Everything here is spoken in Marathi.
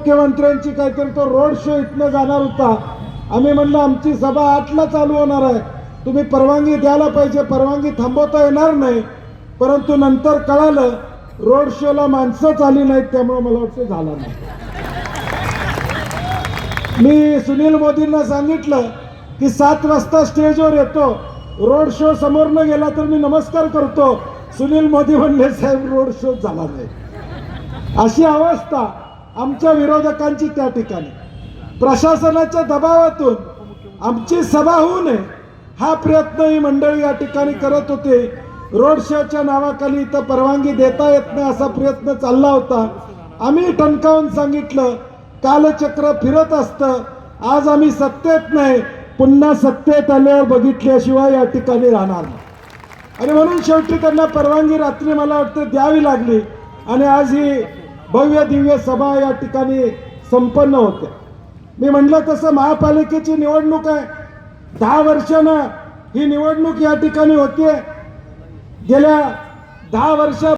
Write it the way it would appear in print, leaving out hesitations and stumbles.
उपमुख्यमंत्र्यांची काहीतरी तो रोड शो इथनं जाणार होता. आम्ही म्हणलं आमची सभा 8ला चालू होणार आहे, तुम्ही परवानगी द्यायला पाहिजे, परवानगी थांबवता येणार नाही. परंतु नंतर कळालं रोड शोला माणसंच आली नाहीत, त्यामुळे मला वाटतं झाला नाही. मी सुनील मोदींना सांगितलं की 7 वाजता स्टेजवर येतो, रोड शो समोर न गेला तर मी नमस्कार करतो. सुनील मोदी म्हणले साहेब रोड शो झाला नाही. अशी अवस्था आमच्या विरोधकांची त्या ठिकाणी. प्रशासनाच्या दबावातून आमची सभा होऊ नये हा प्रयत्न ही मंडळी या ठिकाणी करत होते. रोड शोच्या नावाखाली इथं परवानगी देता येत नाही असा प्रयत्न चालला होता. आम्ही ठणकावून सांगितलं कालचक्र फिरत असतं, आज आम्ही सत्तेत नाही, पुन्हा सत्तेत आल्यावर बघितल्याशिवाय या ठिकाणी राहणार नाही. आणि म्हणून शेवटी त्यांना परवानगी रात्री मला वाटतं द्यावी लागली आणि आज ही भव्य दिव्य सभा या ठिकाणी संपन्न होते. मी म्हटलं तसं महापालिकेची निवडणूक आहे, 10 वर्षानं ही निवडणूक या ठिकाणी होते. गेल्या 10 वर्षा